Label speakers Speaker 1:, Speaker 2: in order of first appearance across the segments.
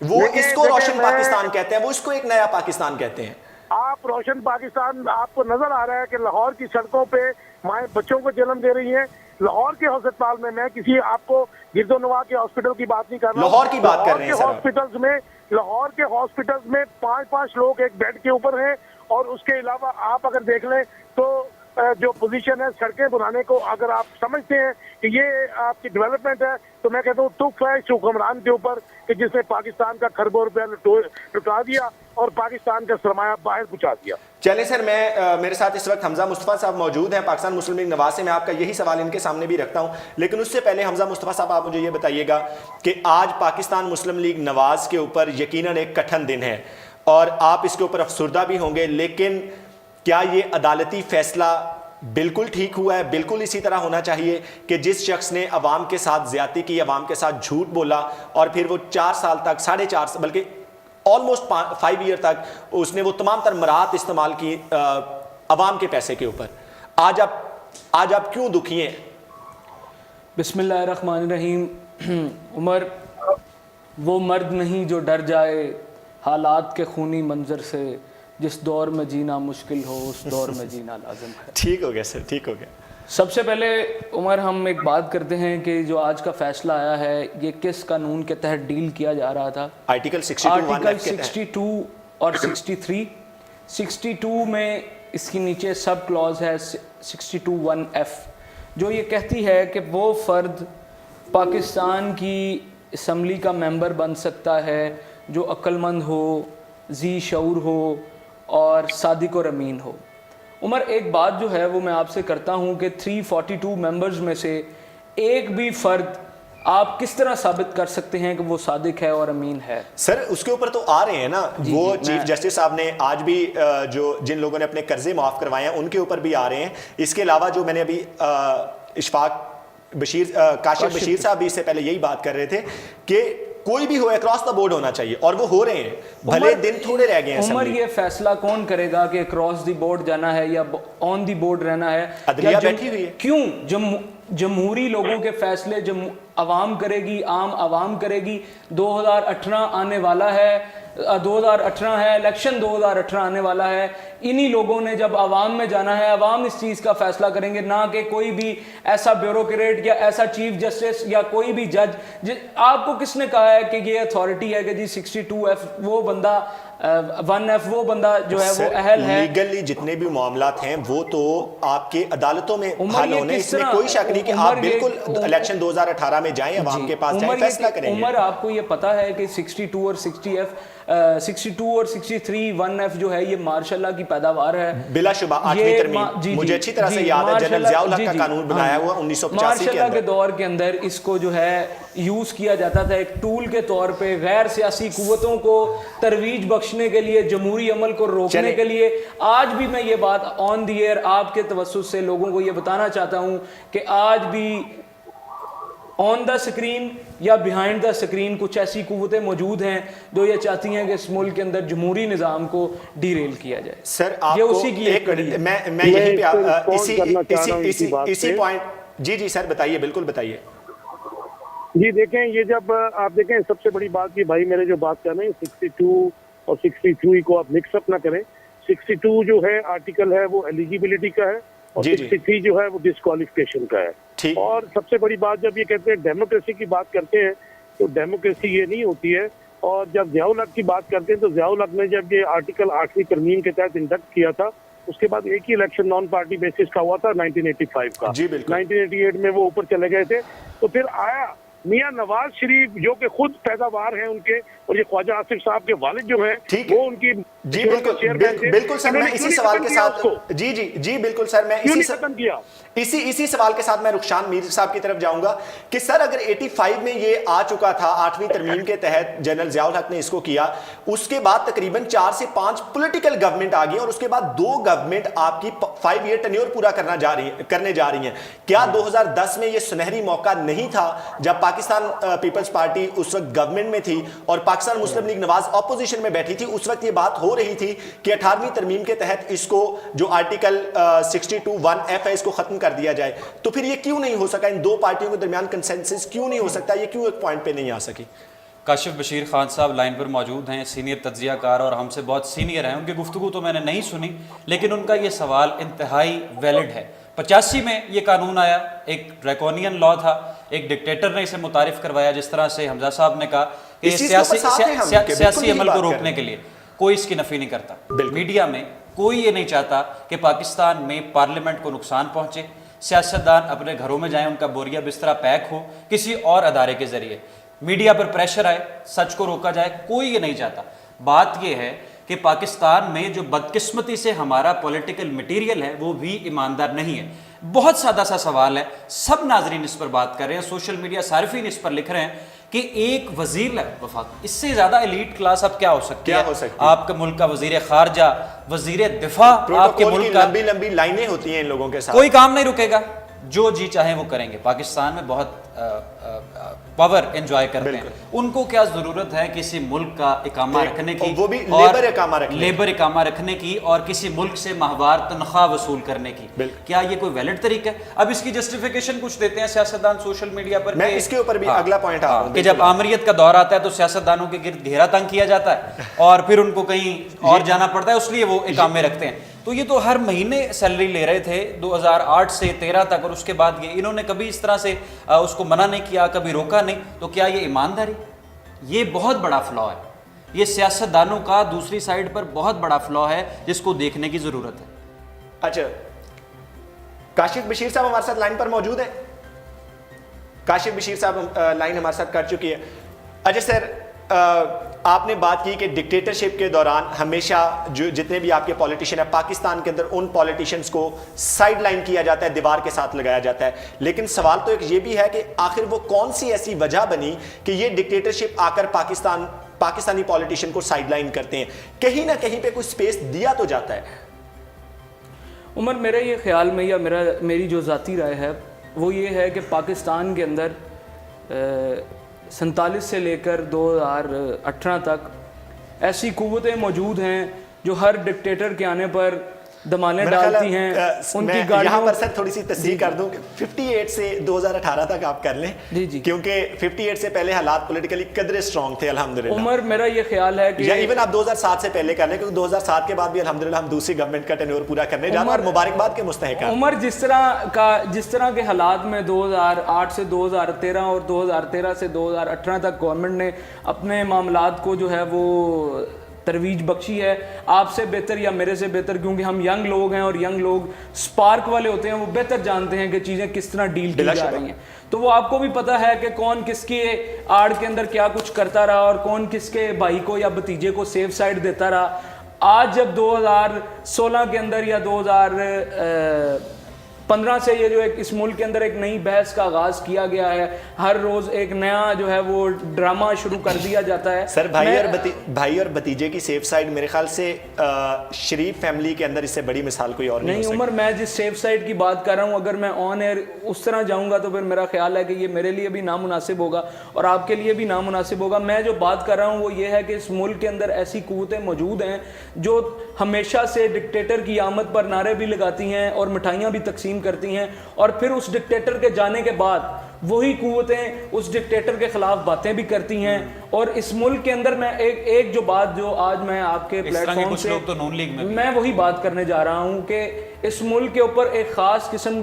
Speaker 1: وہ اس کو روشن پاکستان کہتے ہیں, وہ اس کو ایک نیا پاکستان کہتے ہیں.
Speaker 2: آپ روشن پاکستان, آپ کو نظر آ رہا ہے کہ لاہور کی سڑکوں پہ مائیں بچوں کو جنم دے رہی ہیں. لاہور کے ہسپتال میں کسی آپ کو گرد و نواح کے ہاسپٹل کی بات نہیں کر رہا,
Speaker 1: لاہور کی بات کر رہے ہیں سر.
Speaker 2: لاہور کے ہاسپٹلز میں 5 لوگ ایک بیڈ کے اوپر ہیں, اور اس کے علاوہ آپ اگر دیکھ لیں تو جو پوزیشن ہے سڑکیں بنانے کو, اگر آپ سمجھتے ہیں کہ یہ آپ کی ڈیولپمنٹ ہے, تو میں کہتا ہوں تف ہے اس حکمران کے اوپر کہ جس نے پاکستان کا کھربوں روپیہ لٹا دیا اور پاکستان کا سرمایہ باہر پہنچا دیا.
Speaker 1: چلیں سر, میرے ساتھ اس وقت حمزہ مصطفیٰ صاحب موجود ہیں پاکستان مسلم لیگ نواز سے. میں آپ کا یہی سوال ان کے سامنے بھی رکھتا ہوں, لیکن اس سے پہلے حمزہ مصطفیٰ صاحب آپ مجھے یہ بتائیے گا کہ آج پاکستان مسلم لیگ نواز کے اوپر یقیناً ایک کٹھن دن ہے, اور آپ اس کے اوپر افسردہ بھی ہوں گے, لیکن کیا یہ عدالتی فیصلہ بالکل ٹھیک ہوا ہے؟ بالکل اسی طرح ہونا چاہیے کہ جس شخص نے عوام کے ساتھ زیادتی کی, عوام کے ساتھ جھوٹ بولا, اور پھر وہ 4 سال تک 4.5 بلکہ آلموسٹ 5 ایئر تک اس نے وہ تمام تر مراحت استعمال کی عوام کے پیسے کے اوپر, آج آپ کیوں دکھی ہیں؟
Speaker 3: بسم اللہ الرحمن الرحیم. عمر وہ مرد نہیں جو ڈر جائے حالات کے خونی منظر سے, جس دور میں جینا مشکل ہو اس دور میں جینا لازم ہے.
Speaker 1: ٹھیک ہو گیا سر, ٹھیک ہو گیا.
Speaker 3: سب سے پہلے عمر ہم ایک بات کرتے ہیں کہ جو آج کا فیصلہ آیا ہے یہ کس قانون کے تحت ڈیل کیا جا رہا تھا؟
Speaker 1: آرٹیکل
Speaker 3: 62 اور 63. 62 میں اس کے نیچے سب کلوز ہے 62(1)(f) جو یہ کہتی ہے کہ وہ فرد پاکستان کی اسمبلی کا ممبر بن سکتا ہے جو عقل مند ہو, ذی شعور ہو اور صادق اور امین ہو. عمر ایک بات جو ہے وہ میں آپ سے کرتا ہوں کہ 342 ممبرز میں سے ایک بھی فرد آپ کس طرح ثابت کر سکتے ہیں کہ وہ صادق ہے اور امین ہے؟
Speaker 1: سر اس کے اوپر تو آ رہے ہیں نا, وہ چیف جسٹس صاحب نے آج بھی جو جن لوگوں نے اپنے قرضے معاف کروائے ہیں ان کے اوپر بھی آ رہے ہیں. اس کے علاوہ جو میں نے ابھی کاشف بشیر صاحب بھی اس سے پہلے یہی بات کر رہے تھے کہ کوئی بھی ہو اکراس دا بورڈ ہونا چاہیے, اور وہ ہو رہے ہیں, بھلے دن تھوڑے رہ گئے ہیں.
Speaker 3: عمر یہ فیصلہ کون کرے گا کہ اکراس دی بورڈ جانا ہے یا آن دی بورڈ رہنا ہے؟
Speaker 1: عدلیہ بیٹھی ہوئی ہے.
Speaker 3: کیوں جمہوری لوگوں کے فیصلے عوام کرے گی, عام عوام کرے گی. 2018 آنے والا ہے, 2018 ہے, الیکشن 2018 آنے والا ہے. انہی لوگوں نے جب عوام میں جانا ہے, عوام اس چیز کا فیصلہ کریں گے, نہ کہ کوئی بھی ایسا بیوروکریٹ یا ایسا چیف جسٹس یا کوئی بھی جج. آپ کو کس نے کہا ہے کہ یہ اتھارٹی ہے کہ جی 62(f) وہ بندہ 1(f) وہ بندہ جو ہے وہ اہل ہے؟
Speaker 1: لیگلی جتنے بھی معاملات ہیں وہ تو آپ کے عدالتوں میں حل ہونے, اس میں کوئی شک نہیں کہ آپ بالکل الیکشن 2018 میں جائیں, عوام کے پاس جائیں, فیصلہ کریں گے.
Speaker 3: عمر آپ کو یہ پتا ہے کہ 62 اور 62 اور 63(1)(f) جو ہے یہ مارشاء اللہ کی پیداوار ہے
Speaker 1: بلا شبہ. 8ویں ترمیم مجھے اچھی طرح سے یاد ہے, جنرل ضیاء الحق کا قانون بنایا ہوا 1985
Speaker 3: مارشاء اللہ کے دور کے اندر اس کو جو ہے یوز کیا جاتا تھا ایک ٹول کے طور پہ, غیر سیاسی قوتوں کو ترویج بخشنے کے لیے, جمہوری عمل کو روکنے کے لیے. آج بھی میں یہ بات آن دی ایئر آپ کے توسط سے لوگوں کو یہ بتانا چاہتا ہوں کہ آج بھی آن دا سکرین یا بیہائنڈ دا سکرین کچھ ایسی قوتیں موجود ہیں جو یہ چاہتی ہیں کہ اس ملک کے اندر جمہوری نظام کو ڈی ریل کیا جائے.
Speaker 1: سر آپ کو اسی یہیں پہ اسی پوائنٹ. جی سر بتائیے, بالکل بتائیے.
Speaker 2: جی دیکھیں, یہ جب آپ دیکھیں سب سے بڑی بات کی بھائی میرے جو بات کر رہے ہیں 62 اور 63 کو آپ مکس اپ نہ کریں. 62 جو ہے آرٹیکل ہے وہ ایلیجیبلٹی کا ہے, اور 63 جو ہے وہ ڈسکوالیفیکیشن کا ہے. اور سب سے بڑی بات جب یہ کہتے ہیں ڈیموکریسی کی بات کرتے ہیں تو ڈیموکریسی یہ نہیں ہوتی ہے. اور جب ضیاء الحق کی بات کرتے ہیں تو ضیاء الحق نے جب یہ آرٹیکل 8ویں ترمیم کے تحت انڈکٹ کیا تھا, اس کے بعد ایک ہی الیکشن نان پارٹی بیسس کا ہوا تھا 1985 کا. 1988 میں وہ اوپر چلے گئے تھے. تو پھر آیا میاں نواز شریف جو کہ خود پیداوار ہیں ان کے, اور یہ خواجہ آصف صاحب کے والد جو ہیں وہ ان کی.
Speaker 1: جی بالکل سر, میں اسی سوال کے ساتھ جی بالکل سر, میں اسی سوال کے ساتھ میں رخشان میر صاحب کی طرف جاؤں گا کہ سر اگر 85 میں یہ آ چکا تھا 8ویں ترمیم کے تحت, جنرل ضیاء الحق نے اس کو کیا, اس کے بعد تقریباً 4 سے 5 پولیٹیکل گورنمنٹ آ گئی, اور اس کے بعد 2 گورنمنٹ آپ کی 5 ایئر ٹینیور پورا کرنے جا رہی ہیں. کیا 2010 میں یہ سنہری موقع نہیں تھا جب پاکستان پیپلز پارٹی اس وقت گورنمنٹ میں تھی اور پاکستان مسلم لیگ نواز اپوزیشن میں بیٹھی تھی؟ اس وقت یہ بات ہو رہی تھی کہ 18ویں ترمیم کے تحت اس کو جو آرٹیکل 62(1)(f) ہے اس کو ختم کر دیا جائے. تو پھر یہ کیوں نہیں ہو سکا؟ ان 2 پارٹیوں کے درمیان کنسنسس کیوں نہیں ہو سکتا؟ یہ کیوں ایک پوائنٹ پہ نہیں آ سکی؟
Speaker 4: کاشف بشیر خان صاحب لائن پر موجود ہیں، سینئر تجزیہ کار اور ہم سے بہت سینئر ہیں. ان کی گفتگو تو میں نے نہیں سنی، لیکن ان کا یہ سوال انتہائی ویلڈ ہے. 85 میں یہ قانون آیا، ایک ڈریکونین لا تھا، ایک ڈکٹیٹر نے اسے متعارف کروایا، جس طرح سے حمزہ صاحب نے کہا کہ سیاسی عمل کو روکنے کے لیے کوئی اس کی نفی نہیں کرتا. میڈیا میں کوئی یہ نہیں چاہتا کہ پاکستان میں پارلیمنٹ کو نقصان پہنچے، سیاستدان اپنے گھروں میں جائیں، ان کا بوریا بسترا پیک ہو کسی اور ادارے کے ذریعے، میڈیا پر پریشر آئے، سچ کو روکا جائے، کوئی یہ نہیں چاہتا. بات یہ ہے کہ پاکستان میں جو بدقسمتی سے ہمارا پولیٹیکل مٹیریل ہے وہ بھی ایماندار نہیں ہے. بہت سادہ سا سوال ہے، سب ناظرین اس پر بات کر رہے ہیں، سوشل میڈیا صارفین اس پر لکھ رہے ہیں کہ ایک وزیر وفاق، اس سے زیادہ ایلیٹ کلاس اب کیا ہو سکتی ہے؟ آپ کے ملک کا وزیر خارجہ، وزیر دفاع، آپ کے ملک کا
Speaker 1: لمبی لمبی لائنیں ہوتی ہیں ان لوگوں کے ساتھ،
Speaker 4: کوئی کام نہیں رکے گا، جو جی چاہیں وہ کریں گے. پاکستان میں بہت پاور انجوائے کرتے ہیں، ان کو کیا ضرورت ہے کسی ملک کا اقامہ رکھنے کی،
Speaker 1: وہ بھی
Speaker 4: لیبر اقامہ رکھنے کی اور کسی ملک سے ماہوار تنخواہ وصول کرنے کی؟ کیا یہ کوئی ویلڈ طریقہ ہے؟ اب اس کی جسٹیفیکیشن کچھ دیتے ہیں سیاستدان سوشل میڈیا پر،
Speaker 1: میں اس کے اوپر بھی اگلا پوائنٹ آ رہا ہوں
Speaker 4: کہ جب آمریت کا دور آتا ہے تو سیاستدانوں کے گرد گھیرا تنگ کیا جاتا ہے اور پھر ان کو کہیں اور جانا پڑتا ہے، اس لیے وہ اقامے رکھتے ہیں. تو یہ تو ہر مہینے سیلری لے رہے تھے 2008 سے 13 تک، اور اس کے بعد یہ انہوں نے کبھی اس طرح سے اس کو منع نہیں کیا، کبھی روکا نہیں. تو کیا یہ ایمانداری؟ یہ بہت بڑا فلا ہے، یہ سیاستدانوں کا دوسری سائڈ پر بہت بڑا فلا ہے جس کو دیکھنے کی ضرورت ہے.
Speaker 1: اچھا، کاشف بشیر صاحب ہمارے ساتھ لائن پر موجود ہیں. کاشف بشیر صاحب لائن ہمارے ساتھ کر چکی ہے. اچھا سر، آپ نے بات کی کہ ڈکٹیٹرشپ کے دوران ہمیشہ جو جتنے بھی آپ کے پولیٹیشین ہیں پاکستان کے اندر، ان پولیٹیشینز کو سائڈ لائن کیا جاتا ہے، دیوار کے ساتھ لگایا جاتا ہے. لیکن سوال تو ایک یہ بھی ہے کہ آخر وہ کون سی ایسی وجہ بنی کہ یہ ڈکٹیٹرشپ آ کر پاکستانی پولیٹیشین کو سائڈ لائن کرتے ہیں؟ کہیں نہ کہیں پہ کوئی سپیس دیا تو جاتا ہے.
Speaker 3: عمر، میرے یہ خیال میں یا میری جو ذاتی رائے ہے وہ یہ ہے کہ پاکستان کے اندر 47 سے لے کر 2018 تک ایسی قوتیں موجود ہیں جو ہر ڈکٹیٹر کے آنے پر دمالیں ڈالتی ہیں. ان کی گاڑیوں،
Speaker 1: یہاں پر سر تھوڑی سی تصحیح کر دوں کہ 58 سے 2018 تک آپ کر لیں، کیونکہ 58 سے پہلے حالات پولیٹیکلی قدرے سٹرونگ تھے الحمدللہ.
Speaker 3: عمر، میرا یہ خیال ہے کہ
Speaker 1: یا ایون آپ 2007 سے پہلے کر لیں، کیونکہ 2007 کے بعد بھی الحمدللہ ہم دوسری گورنمنٹ کا ٹینیور پورا کرنے جا رہے ہیں اور مبارکباد کے مستحق ہیں.
Speaker 3: عمر، جس طرح کے حالات میں 2008 سے 2013 اور 2013 سے 2018 تک گورنمنٹ نے اپنے معاملات کو جو ہے وہ ترویج بخشی ہے، آپ سے بہتر یا میرے سے بہتر، کیونکہ ہم ینگ لوگ ہیں اور ینگ لوگ سپارک والے ہوتے ہیں، وہ بہتر جانتے ہیں کہ چیزیں کس طرح ڈیل کی جا رہی ہیں. تو وہ آپ کو بھی پتہ ہے کہ کون کس کے آڑ کے اندر کیا کچھ کرتا رہا اور کون کس کے بھائی کو یا بھتیجے کو سیف سائڈ دیتا رہا. آج جب 2016 کے اندر یا 2015 سے یہ جو اس ملک کے اندر ایک نئی بحث کا آغاز کیا گیا ہے، ہر روز ایک نیا جو ہے وہ ڈرامہ شروع کر دیا جاتا ہے.
Speaker 1: سر، بھائی اور بھتیجے کی سیف سائڈ میرے خیال سے شریف فیملی کے اندر اس سے بڑی مثال کوئی اور نہیں.
Speaker 3: عمر، میں جس سیف سائڈ کی بات کر رہا ہوں، اگر میں آن ایئر اس طرح جاؤں گا تو پھر میرا خیال ہے کہ یہ میرے لیے بھی نامناسب ہوگا اور آپ کے لیے بھی نامناسب ہوگا. میں جو بات کر رہا ہوں وہ یہ ہے کہ اس ملک کے اندر ایسی قوتیں موجود ہیں جو ہمیشہ سے ڈکٹیٹر کی آمد پر نعرے بھی لگاتی ہیں اور مٹھائیاں بھی تقسیم کرتی ہیں، اور پھر اس ڈکٹیٹر کے جانے کے بعد وہی قوتیں اس ڈکٹیٹر کے خلاف باتیں بھی کرتی ہیں. اور اس ملک کے اندر میں ایک جو بات جو آج میں آپ کے پلیٹ فارم سے میں وہی بات کرنے جا رہا ہوں کہ اس ملک کے اوپر ایک خاص قسم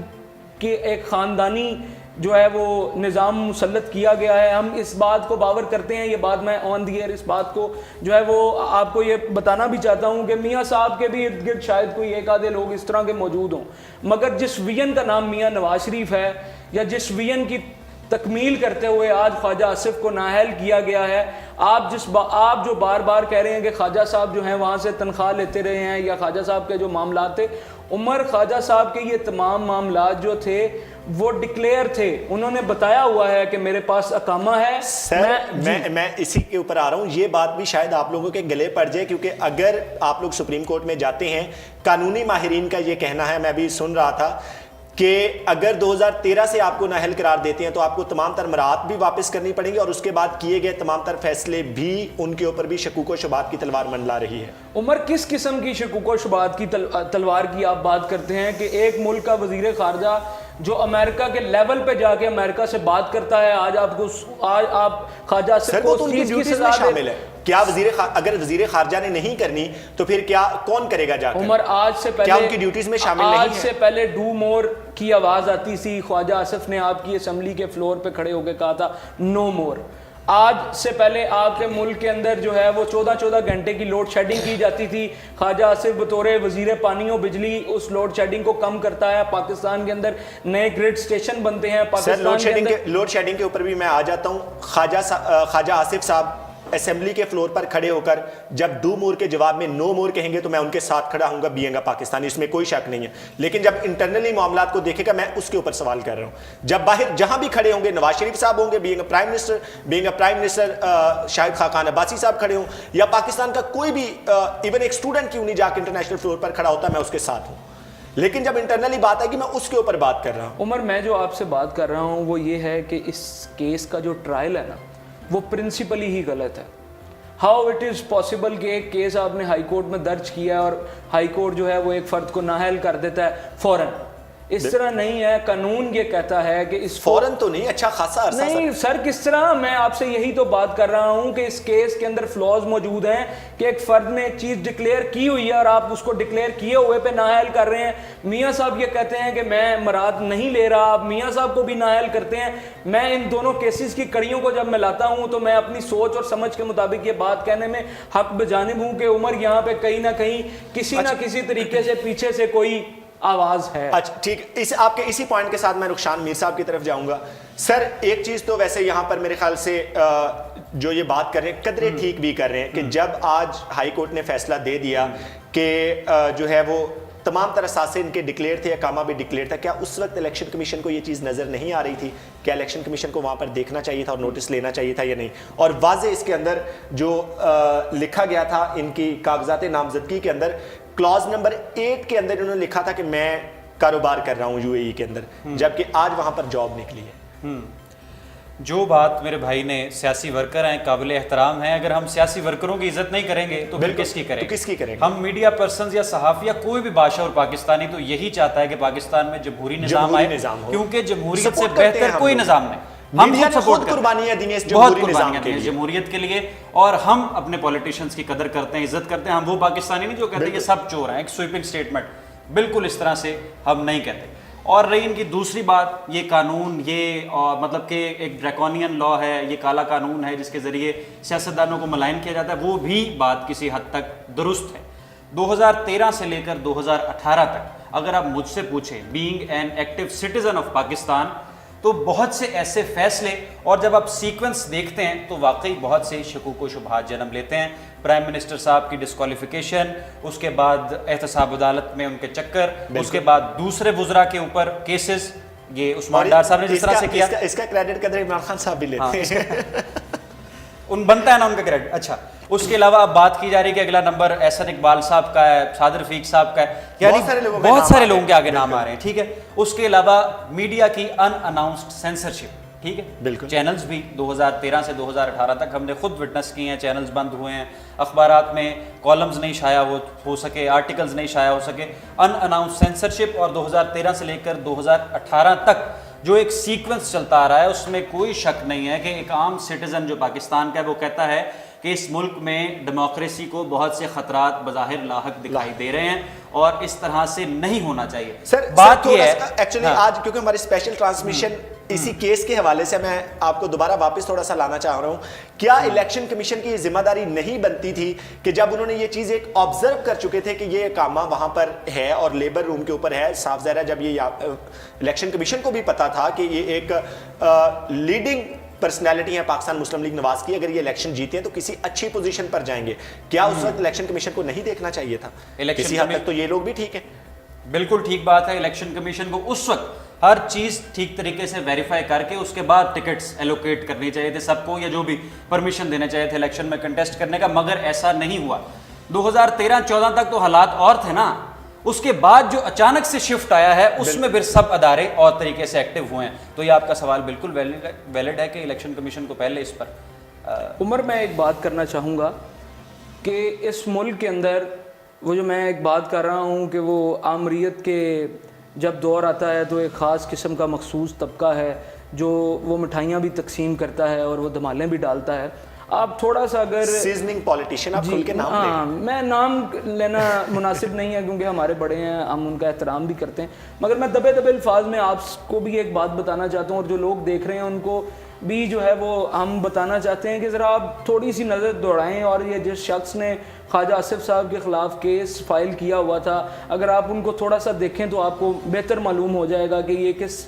Speaker 3: کی ایک خاندانی جو ہے وہ نظام مسلط کیا گیا ہے. ہم اس بات کو باور کرتے ہیں، یہ بات میں آن دی ایئر اس بات کو جو ہے وہ آپ کو یہ بتانا بھی چاہتا ہوں کہ میاں صاحب کے بھی ارد گرد شاید کوئی ایک آدھے لوگ اس طرح کے موجود ہوں، مگر جس ویژن کا نام میاں نواز شریف ہے یا جس ویژن کی تکمیل کرتے ہوئے آج خواجہ آصف کو نااہل کیا گیا ہے، آپ جو بار بار کہہ رہے ہیں کہ خواجہ صاحب جو ہیں وہاں سے تنخواہ لیتے رہے ہیں یا خواجہ صاحب کے جو معاملات تھے، عمر، خواجہ صاحب کے یہ تمام معاملات جو تھے وہ ڈکلیئر تھے. انہوں نے بتایا ہوا ہے کہ میرے پاس اقامہ ہے.
Speaker 1: سر، میں اسی کے اوپر آ رہا ہوں. یہ بات بھی شاید آپ لوگوں کے گلے پڑ جائے، کیونکہ اگر آپ لوگ سپریم کورٹ میں جاتے ہیں، قانونی ماہرین کا یہ کہنا ہے، میں بھی سن رہا تھا کہ اگر 2013 سے آپ کو نااہل قرار دیتے ہیں تو آپ کو تمام تر مراعات بھی واپس کرنی پڑیں گی اور اس کے بعد کیے گئے تمام تر فیصلے بھی ان کے اوپر بھی شکوک و شبہات کی تلوار منڈلا رہی ہے.
Speaker 3: عمر، کس قسم کی شکوک و شبہات کی تلوار کی آپ بات کرتے ہیں کہ ایک ملک کا وزیر خارجہ جو امریکہ کے لیول پہ جا کے امریکہ سے بات کرتا ہے. آج آپ خواجہ آصف کو اس چیز کی سزا
Speaker 1: شامل ہے. کیا اگر وزیر خارجہ نے نہیں کرنی تو پھر کیا کون کرے گا جا کر؟
Speaker 3: عمر آج سے پہلے
Speaker 1: کیا ان کی ڈیوٹیز میں شامل نہیں ہے؟
Speaker 3: آج سے پہلے ڈو مور کی آواز آتی تھی. خواجہ آصف نے آپ کی اسمبلی کے فلور پہ کھڑے ہو کے کہا تھا نو مور. آج سے پہلے آپ کے ملک کے اندر جو ہے وہ 14 گھنٹے کی لوڈ شیڈنگ کی جاتی تھی. خواجہ آصف بطور وزیر پانی و بجلی اس لوڈ شیڈنگ کو کم کرتا ہے. پاکستان کے اندر نئے گریڈ سٹیشن بنتے ہیں.
Speaker 1: سر لوڈ شیڈنگ کے اوپر بھی میں آ جاتا ہوں. خواجہ آصف صاحب اسمبلی کے فلور پر کھڑے ہو کر جب ڈو مور کے جواب میں نو مور کہیں گے تو میں ان کے ساتھ کھڑا ہوں گا بینگ اے پاکستانی, اس میں کوئی شک نہیں ہے. لیکن جب انٹرنلی معاملات کو دیکھے گا میں اس کے اوپر سوال کر رہا ہوں. جب باہر جہاں بھی کھڑے ہوں گے, نواز شریف صاحب ہوں گے being a prime minister, Shahid Khaqan Abbasi صاحب کھڑے ہوں, یا پاکستان کا کوئی بھی ایون ایک اسٹوڈنٹ کیوں نہیں جا کے انٹرنیشنل فلور پر کھڑا ہوتا, میں اس کے ساتھ ہوں. لیکن جب انٹرنلی بات آئے گی میں اس کے اوپر بات کر رہا ہوں.
Speaker 3: عمر میں جو آپ سے بات کر رہا ہوں وہ یہ ہے کہ اس کیس کا جو ٹرائل ہے نا وہ پرنسپلی ہی غلط ہے. ہاؤ اٹ از پاسبل کہ ایک کیس آپ نے ہائی کورٹ میں درج کیا ہے اور ہائی کورٹ جو ہے وہ ایک فرد کو نااہل کر دیتا ہے فوراً. اس طرح نہیں ہے. قانون یہ کہتا ہے کہ اس
Speaker 1: فوراً تو نہیں, اچھا خاصا عرصہ.
Speaker 3: نہیں سر, کس طرح؟ میں آپ سے یہی تو بات کر رہا ہوں کہ اس کیس کے اندر فلاز موجود ہیں کہ ایک فرد نے ایک چیز ڈکلیئر کی ہوئی ہے اور آپ اس کو ڈکلیئر کیے ہوئے پہ نااہل کر رہے ہیں. میاں صاحب یہ کہتے ہیں کہ میں مراد نہیں لے رہا, آپ میاں صاحب کو بھی نااہل کرتے ہیں. میں ان دونوں کیسز کی کڑیوں کو جب میں لاتا ہوں تو میں اپنی سوچ اور سمجھ کے مطابق یہ بات کہنے میں حق بجانب ہوں کہ عمر یہاں پہ کہیں نہ کہیں کسی نہ کسی طریقے سے پیچھے سے کوئی آواز ہے.
Speaker 1: اچھا ٹھیک, آپ کے اسی پوائنٹ کے ساتھ میں رخشان میر صاحب کی طرف جاؤں گا. سر ایک چیز تو ویسے یہاں پر میرے خیال سے جو یہ بات کر رہے ہیں قدرے ٹھیک بھی کر رہے ہیں کہ جب آج ہائی کورٹ نے فیصلہ دے دیا کہ جو ہے وہ تمام تر اثاثے ان کے ڈکلیئر تھے, اقامہ بھی ڈکلیئر تھا, کیا اس وقت الیکشن کمیشن کو یہ چیز نظر نہیں آ رہی تھی؟ کیا الیکشن کمیشن کو وہاں پر دیکھنا چاہیے تھا اور نوٹس لینا چاہیے تھا یا نہیں؟ اور واضح اس کے اندر جو لکھا گیا تھا ان کی کاغذات نامزدگی کے اندر کلاز نمبر 8 کے اندر انہوں نے لکھا تھا کہ میں کاروبار کر رہا ہوں یو اے ای کے اندر, جبکہ آج وہاں پر جاب نکلی ہے.
Speaker 4: جو بات میرے بھائی نے, سیاسی ورکر ہیں, قابل احترام ہیں, اگر ہم سیاسی ورکروں کی عزت نہیں کریں گے تو پھر کس کی کریں گے؟ ہم میڈیا پرسنز یا صحافی یا کوئی بھی بادشاہ اور پاکستانی تو یہی چاہتا ہے کہ پاکستان میں جمہوری نظام آئے, کیونکہ جمہوریت سے بہتر کوئی نظام نہیں. ہم خود
Speaker 1: قربانیاں دی ہیں
Speaker 4: بہت قربانیاں دی ہیں جمہوریت کے لیے, اور ہم اپنے پولیٹیشینز کی قدر کرتے ہیں, عزت کرتے ہیں. ہم وہ پاکستانی نہیں جو کہتے ہیں کہ سب چور ہیں, ایک سویپنگ سٹیٹمنٹ, بالکل اس طرح سے ہم نہیں کہتے. اور رہی ان کی دوسری بات, یہ قانون یہ مطلب کہ ایک ڈریکونین لا ہے, یہ کالا قانون ہے جس کے ذریعے سیاستدانوں کو ملائن کیا جاتا ہے, وہ بھی بات کسی حد تک درست ہے. 2013 سے لے کر 2018 تک اگر آپ مجھ سے پوچھیں being an active citizen of Pakistan, تو بہت سے ایسے فیصلے اور جب آپ سیکوینس دیکھتے ہیں تو واقعی بہت سے شکوک و شبہات جنم لیتے ہیں. پرائم منسٹر صاحب کی ڈسکوالیفیکیشن, اس کے بعد احتساب عدالت میں ان کے چکر, اس کے بعد دوسرے وزراء کے اوپر کیسز, یہ عثمان ڈار صاحب نے جس طرح سے کیا,
Speaker 1: اس کا کریڈٹ قدر عمران خان صاحب بھی لیتے ہیں,
Speaker 4: ان بنتا ہے نا ان کا کریڈٹ. اچھا, اس کے علاوہ اب بات کی جا رہی ہے کہ اگلا نمبر احسن اقبال صاحب کا ہے, صادر رفیق صاحب کا ہے, یعنی بہت سارے لوگوں کے آگے نام آ رہے ہیں. ٹھیک ہے, اس کے علاوہ میڈیا کی ان اناؤنسڈ سینسرشپ, ٹھیک ہے, بالکل. چینلز بھی 2013 سے 2018 تک ہم نے خود وٹنس کی ہیں, چینلز بند ہوئے ہیں, اخبارات میں کالمز نہیں شائع ہو سکے, آرٹیکلز نہیں شائع ہو سکے. ان اناؤنسڈ سینسرشپ, اور 2013 سے لے کر 2018 تک جو ایک سیکوینس چلتا آ رہا ہے اس میں کوئی شک نہیں ہے کہ ایک عام سٹیزن جو پاکستان کا ہے وہ کہتا ہے کہ اس ملک میں ڈیموکریسی کو بہت سے خطرات بظاہر لاحق دکھائی دے رہے ہیں اور اس طرح سے نہیں ہونا چاہیے.
Speaker 1: بات یہ ہے ایکچولی آج کیونکہ ہماری اسپیشل ٹرانسمیشن اسی کیس کے حوالے سے میں آپ کو دوبارہ واپس تھوڑا سا لانا چاہ رہا ہوں. کیا الیکشن کمیشن کی یہ ذمہ داری نہیں بنتی تھی کہ جب انہوں نے یہ چیز ایک آبزرو کر چکے تھے کہ یہ اقامہ وہاں پر ہے اور لیبر روم کے اوپر ہے, صاف ظاہر ہے جب یہ الیکشن کمیشن کو بھی پتا تھا کہ یہ ایک لیڈنگ پرسنالٹی ہے پاکستان مسلم لیگ نواز کی, اگر یہ الیکشن جیتے ہیں تو کسی اچھی پوزیشن پر جائیں گے, کیا اس وقت الیکشن کمیشن کو نہیں دیکھنا چاہیے تھا؟ کسی حد تک تو یہ لوگ بھی ٹھیک ہیں,
Speaker 4: بالکل ٹھیک بات ہے. الیکشن کمیشن کو اس وقت ہر چیز ٹھیک طریقے سے ویریفائی کر کے اس کے بعد ٹکٹس ایلوکیٹ کرنی چاہیے تھے سب کو, یا جو بھی پرمیشن دینا چاہیے تھے الیکشن میں کنٹیسٹ کرنے کا, مگر ایسا نہیں ہوا. 2013-14 تک تو حالات اور تھے نا, اس کے بعد جو اچانک سے شفٹ آیا ہے اس میں پھر سب ادارے اور طریقے سے ایکٹیو ہوئے ہیں. تو یہ آپ کا سوال بالکل ویلڈ ہے کہ الیکشن کمیشن کو پہلے اس پر
Speaker 3: عمر میں ایک بات کرنا چاہوں گا کہ اس ملک کے اندر وہ جو میں ایک بات کر رہا ہوں کہ وہ آمریت کے جب دور آتا ہے تو ایک خاص قسم کا مخصوص طبقہ ہے جو وہ مٹھائیاں بھی تقسیم کرتا ہے اور وہ دھمالیں بھی ڈالتا ہے. آپ تھوڑا سا اگر
Speaker 1: سیزننگ پولیٹیشین آپ کھل کے نام لیں.
Speaker 3: ہاں میں نام لینا مناسب نہیں ہے کیونکہ ہمارے بڑے ہیں, ہم ان کا احترام بھی کرتے ہیں, مگر میں دبے دبے الفاظ میں آپ کو بھی ایک بات بتانا چاہتا ہوں اور جو لوگ دیکھ رہے ہیں ان کو بھی جو ہے وہ ہم بتانا چاہتے ہیں کہ ذرا آپ تھوڑی سی نظر دوڑائیں. اور یہ جس شخص نے خواجہ آصف صاحب کے خلاف کیس فائل کیا ہوا تھا, اگر آپ ان کو تھوڑا سا دیکھیں تو آپ کو بہتر معلوم ہو جائے گا کہ یہ کس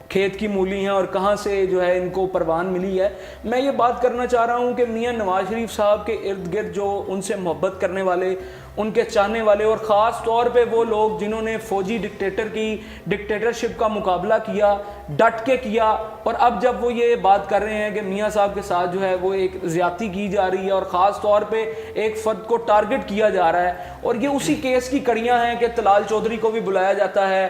Speaker 3: کھیت کی مولی ہیں اور کہاں سے جو ہے ان کو پروان ملی ہے. میں یہ بات کرنا چاہ رہا ہوں کہ میاں نواز شریف صاحب کے ارد گرد جو ان سے محبت کرنے والے, ان کے چاہنے والے, اور خاص طور پہ وہ لوگ جنہوں نے فوجی ڈکٹیٹر کی ڈکٹیٹرشپ کا مقابلہ کیا, ڈٹ کے کیا, اور اب جب وہ یہ بات کر رہے ہیں کہ میاں صاحب کے ساتھ جو ہے وہ ایک زیادتی کی جا رہی ہے اور خاص طور پہ ایک فرد کو ٹارگٹ کیا جا رہا ہے, اور یہ اسی کیس کی کڑیاں ہیں کہ طلال چودھری کو بھی بلایا جاتا ہے,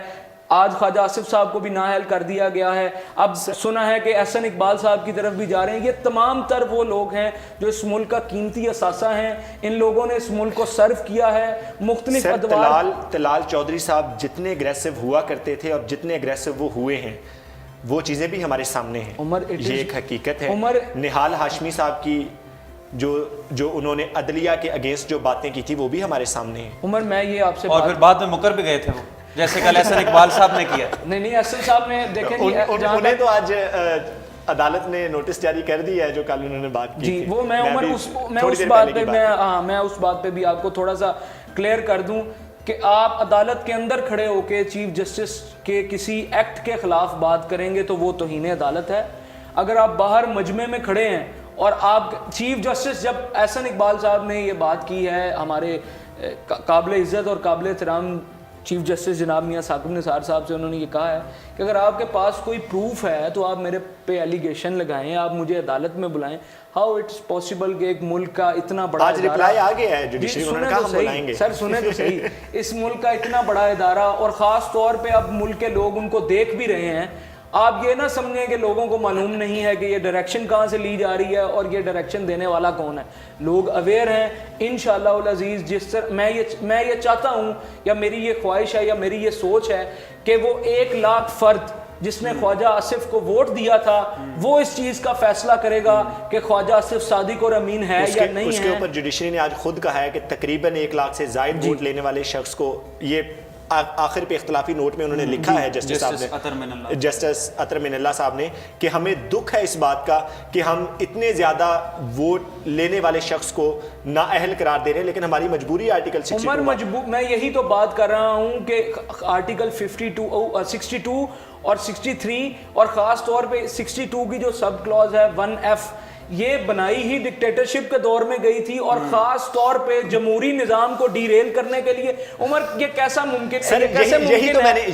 Speaker 3: آج خواجہ آصف صاحب کو بھی نااہل کر دیا گیا ہے, اب سنا ہے کہ احسن اقبال صاحب کی طرف بھی جا رہے ہیں. یہ تمام تر وہ لوگ ہیں جو اس ملک کا قیمتی اثاثہ ہیں. ان لوگوں نے اس ملک کو سرو کیا ہے مختلف ادوار.
Speaker 1: طلال چودھری صاحب جتنے اگریسو ہوا کرتے تھے اور جتنے اگریسو وہ ہوئے ہیں وہ چیزیں بھی ہمارے سامنے ہیں. یہ ایک حقیقت ہے. نہال ہاشمی صاحب کی جو انہوں نے عدلیہ کے اگینسٹ جو باتیں کی تھی وہ بھی ہمارے سامنے ہیں.
Speaker 3: عمر میں یہ آپ سے
Speaker 4: اور پھر بعد میں مکر بھی گئے تھے وہ, جیسے کل احسن اقبال صاحب نے کیا.
Speaker 3: نہیں احسن صاحب نے دیکھیں
Speaker 1: انہیں تو آج عدالت نے نوٹس جاری کر دیا ہے جو کل انہوں نے بات کی
Speaker 3: جی, وہ میں عمر میں اس بات پہ بھی آپ کو تھوڑا سا کلیئر کر دوں کہ آپ عدالت کے اندر کھڑے ہو کے چیف جسٹس کے کسی ایکٹ کے خلاف بات کریں گے تو وہ توہین عدالت ہے. اگر آپ باہر مجمع میں کھڑے ہیں اور آپ چیف جسٹس, جب احسن اقبال صاحب نے یہ بات کی ہے, ہمارے قابل عزت اور قابل احترام چیف جسٹس جناب میاں ثاقب نثار صاحب سے انہوں نے یہ کہا ہے کہ اگر آپ کے پاس کوئی پروف ہے تو آپ میرے پہ ایلیگیشن لگائیں, آپ مجھے عدالت میں بلائیں. ہاؤ اٹس پاسبل کہ ایک ملک کا اتنا بڑا
Speaker 1: آج ریپلائی آ گیا ہے جوڈیشری, انہوں نے کہا ہم بلائیں گے.
Speaker 3: سر سنیں تو صحیح, اس ملک کا اتنا بڑا ادارہ, اور خاص طور پہ اب ملک کے لوگ ان کو دیکھ بھی رہے ہیں. آپ یہ نہ سمجھیں کہ لوگوں کو معلوم نہیں ہے کہ یہ ڈائریکشن کہاں سے لی جا رہی ہے اور یہ ڈائریکشن دینے والا کون ہے. لوگ اویئر ہیں انشاءاللہ العزیز. جس طرح میں یہ چاہتا ہوں یا میری یہ خواہش ہے یا میری یہ سوچ ہے کہ وہ 1 لاکھ فرد جس نے خواجہ آصف کو ووٹ دیا تھا وہ اس چیز کا فیصلہ کرے گا کہ خواجہ آصف صادق اور امین ہے یا نہیں ہے.
Speaker 1: اس کے اوپر جوڈیشری نے آج خود کہا ہے کہ تقریباً 1 لاکھ سے زائد ووٹ لینے والے شخص کو, یہ آخر پہ اختلافی نوٹ میں انہوں نے لکھا ہے جسٹس اطہر من اللہ صاحب نے, کہ ہمیں دکھ ہے اس بات کا کہ ہم اتنے زیادہ ووٹ لینے والے شخص کو نااہل قرار دے رہے ہیں, لیکن ہماری مجبوری ہے آرٹیکل 62.
Speaker 3: میں یہی تو بات کر رہا ہوں کہ آرٹیکل 62 اور 63 اور خاص طور پہ 62 کی جو سب کلوز ہے 1F, یہ بنائی ہی ڈکٹیٹرشپ کے دور میں گئی تھی اور خاص طور پہ جمہوری نظام کو ڈی ریل کرنے کے لیے. عمر یہ کیسا ممکن ہے؟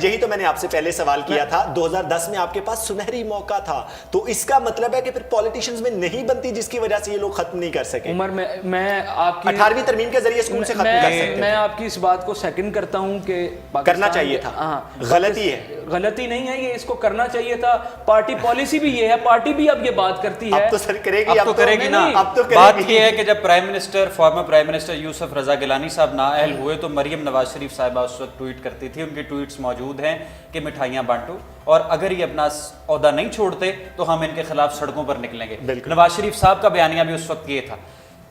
Speaker 1: یہی تو میں نے آپ سے پہلے سوال کیا تھا. 2010 میں آپ کے پاس سنہری موقع تھا, تو اس کا مطلب ہے کہ پھر پولیٹیشنز میں نہیں بنتی جس کی وجہ سے یہ لوگ ختم نہیں کر سکے.
Speaker 3: عمر میں آپ کی
Speaker 1: 18ویں ترمیم کے ذریعے اسکول سے ختم کر سکتے
Speaker 3: میں آپ کی اس بات کو سیکنڈ کرتا ہوں کہ
Speaker 1: کرنا چاہیے تھا. غلطی ہے,
Speaker 3: غلطی نہیں ہے, یہ اس کو کرنا چاہیے تھا. پارٹی پالیسی بھی یہ ہے, پارٹی بھی اب یہ بات کرتی ہے.
Speaker 1: اب تو سر کرے گی,
Speaker 4: اب تو کرے گی نا. بات یہ ہے کہ جب فارمر پرائم منسٹر یوسف رضا گیلانی صاحب نااہل ہوئے تو مریم نواز شریف صاحبہ اس وقت ٹویٹ کرتی تھی, ان کے ٹویٹس موجود ہیں کہ مٹھائیاں بانٹو, اور اگر یہ اپنا عہدہ نہیں چھوڑتے تو ہم ان کے خلاف سڑکوں پر نکلیں گے. نواز شریف صاحب کا بیانیہ بھی اس وقت یہ تھا.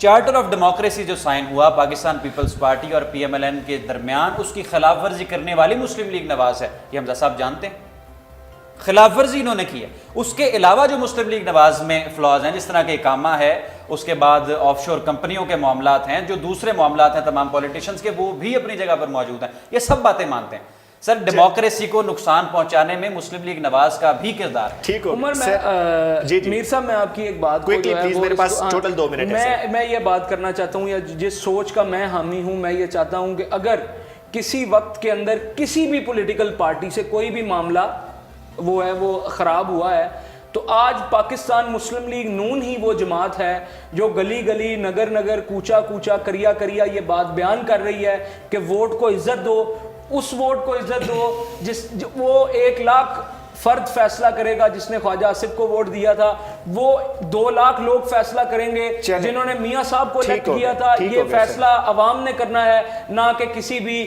Speaker 4: چارٹر آف ڈیموکریسی جو سائن ہوا پاکستان پیپلز پارٹی اور PMLN کے درمیان, اس کی خلاف ورزی کرنے والی مسلم لیگ نواز ہے. یہ حمزہ صاحب جانتے ہیں, خلاف ورزی انہوں نے کی ہے. اس کے علاوہ جو مسلم لیگ نواز میں فلاز ہیں, جس طرح کہ اقامہ ہے, اس کے بعد آف شور کمپنیوں کے معاملات ہیں, جو دوسرے معاملات ہیں تمام پولیٹیشنز کے, وہ بھی اپنی جگہ پر موجود ہیں. یہ سب باتیں مانتے ہیں. سر ڈیموکریسی کو نقصان پہنچانے میں مسلم لیگ نواز کا بھی کردار ہے.
Speaker 1: ٹھیک ہو
Speaker 3: عمر, میر صاحب میں آپ کی ایک بات میں یہ بات کرنا چاہتا ہوں, یا جس سوچ کا میں حامی ہوں, میں یہ چاہتا ہوں کہ اگر کسی وقت کے اندر کسی بھی پولیٹیکل پارٹی سے کوئی بھی معاملہ وہ خراب ہوا ہے, تو آج پاکستان مسلم لیگ نون ہی وہ جماعت ہے جو گلی گلی نگر نگر کوچا کوچا کریا کریا یہ بات بیان کر رہی ہے کہ ووٹ کو عزت دو, اس ووٹ کو عزت دو وہ 1 لاکھ فرد فیصلہ کرے گا جس نے خواجہ آصف کو ووٹ دیا تھا, وہ 2 لاکھ لوگ فیصلہ کریں گے جنہوں نے میاں صاحب کو الیکٹ کیا تھا. یہ فیصلہ عوام نے کرنا ہے, نہ کہ کسی بھی